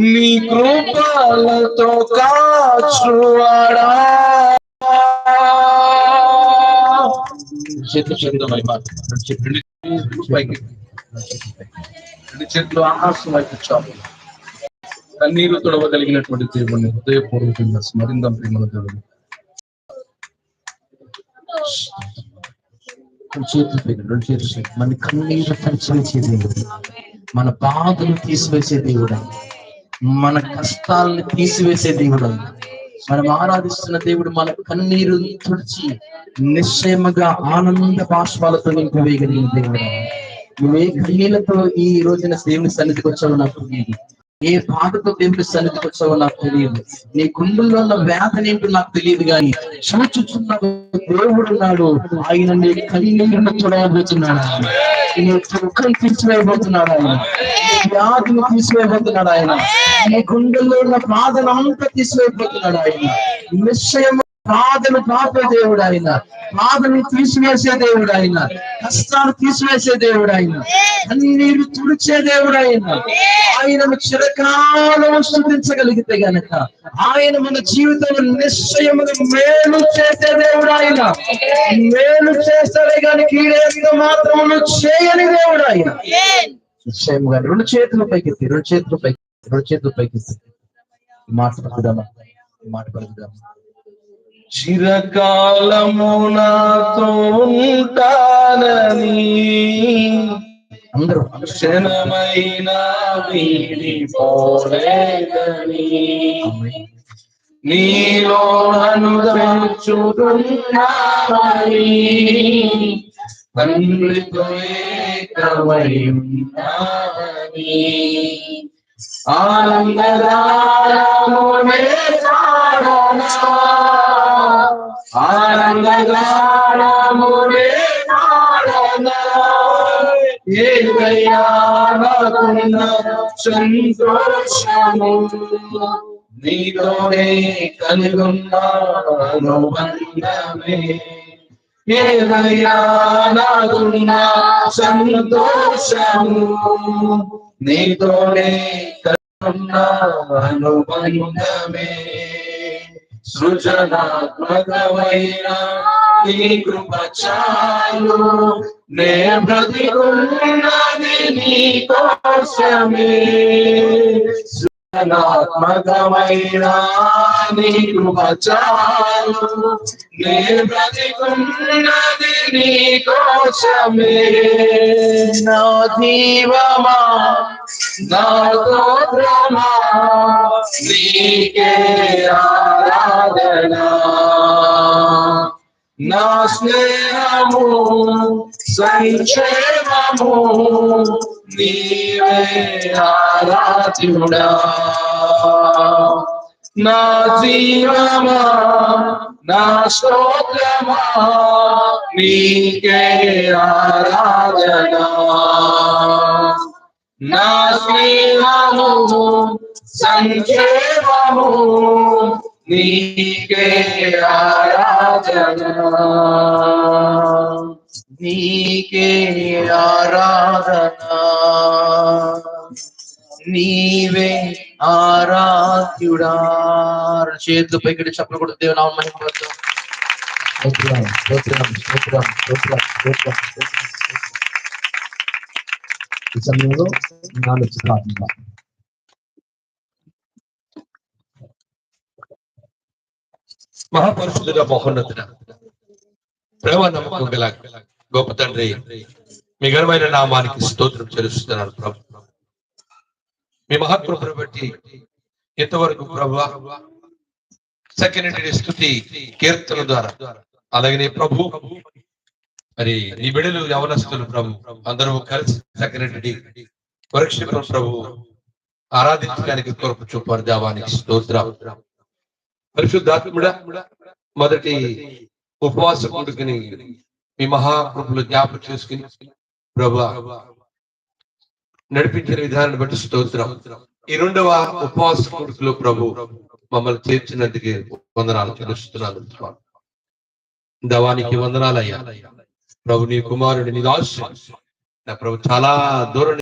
నీ కృపలతో కాచువాడా. చేతులు చెందమై రెండు చేతులు ఆకాశం వైపు చాలు. కన్నీరు తొడవగలిగినటువంటి దేవుడిని హృదయపూర్వకంగా స్మరిందాం. ప్రేమల దేవుడు రెండు చేతులు మన కన్నీరు పరిచయించే దేవుడు, మన బాధలు తీసివేసే దేవుడు, మన కష్టాలను తీసివేసే దేవుడు, మనం ఆరాధిస్తున్న దేవుడు మన కన్నీరు తుడిచి నిశ్చయముగా ఆనంద బాష్పాలతో నింపివేయగలిగిన దేవుడు. నువ్వే కన్నీళ్లతో ఈ రోజున దేవుని సన్నిధికి వచ్చావు నాకు తెలియదు, ఏ బాధతో దేవుని సన్నిధికి వచ్చావో నాకు తెలియదు, నీ గుండెల్లో ఉన్న వేదన ఏంటో నాకు తెలియదు, కానీ చూచుచున్న దేవుడు ఉన్నాడు. ఆయన నీ కన్నీరును తొడవబోతున్నాడు, నీ దుఃఖం తీసివేయబోతున్నాడు, ఆయన నీ వ్యాధిని తీసివేయబోతున్నాడు, ఆయన నీ గుండెల్లో ఉన్న బాధను అంతా తీసివేయబోతున్నాడు. ఆయన నిశ్చయం బాధను పాపే దేవుడు, ఆయన బాధను తీసివేసే దేవుడు, ఆయన కష్టాలు తీసివేసే దేవుడు, ఆయన కన్నీరు తుడిచే దేవుడు, ఆయనను చిరకాలం స్థుతించగలిగితే గనక ఆయన మన జీవితంలో నిశ్చయముగా మేలు చేసే దేవుడు, ఆయన మేలు చేస్తాడే కానీ కీడేందుకు మాత్రము చేయని దేవుడు, ఆయన నిశ్చయముగా. రెండు చేతుల పైకెత్తి మాట పలుకుదామా, మాట పలుకుదామా. చిరకాలము నాతో ఉంటానని అందరూ క్షణమైన వీడిపోలేదని నీలో అనుదరించుతున్నామని తండ్రితో ఏకమై ఉన్నామని ఆనందగానమునే పాడనా, ఆనందగానమునే పాడనా, యేసయ్యా నాకున్న సంతోషము నీతోనే కలిగున్నాను బంధమే. యేసయ్యా నాకున్న సంతోషము నీతోనే కలిగున్నాను బంధమే. సృజనాత్మకమైన నీ కృప చాలు, నే బ్రతికున్నది నీ కోసమే. సృజనాత్మకమైన నీ కృప చాలు, నే బ్రతికున్నది నీ కోసమే. నా జీవమా నా స్తోత్రమా నీకే ఆరాధనా, నా స్నేహము సంక్షేమము నీవే ఆరాధ్యుడా. నా జీవమా నా స్తోత్రమా నీకే ఆరాధనా, నా స్నేహము సంక్షేమము నీకే ఆరాధనా, నీకే ఆరాధనా, నీవే ఆరాధ్యుడా. చేతులు పైకి చప్పలు కూడా దేవుని నామమున మహిమపడతాం. ఈ సమయంలో ప్రార్థన. మహాపరిశుద్ధుడ మహోన్నతుడ ప్రేమ నమ్మకం గల గొప్ప తండ్రి, మీ ఘనమైన నామానికి స్తోత్రం చెల్లిస్తున్నాను ప్రభు. మీ మహాకృపను బట్టి ఇంతవరకు ప్రభువా సెకండ్ స్తుతి కీర్తన ద్వారా, అలాగే ప్రభు మరి నీ బిడ్డలు యవనస్తులు ప్రభు అందరూ కలిసి సెకండ్ వర్క్షిప్ ప్రభు ఆరాధించడానికి కొరకు చూపారు. దేవానికి స్తోత్రం. పరిశుద్ధాత్ముడా మొదటి ఉపవాస కూడుకుని మీ మహాకృపలు జ్ఞాపకం చేసుకుని ప్రభువా నడిపించిన విధానాన్ని బట్టి స్తోత్రం. ఈ రెండవ ఉపవాస కూడుకులో ప్రభు మమ్మల్ని చేర్చినందుకే వందనాలు చెల్లిస్తున్నాను. దవానికి వందనాలయ్యా ప్రభు. నీ కుమారుడి నీ దాసు ప్రభు చాలా దూరం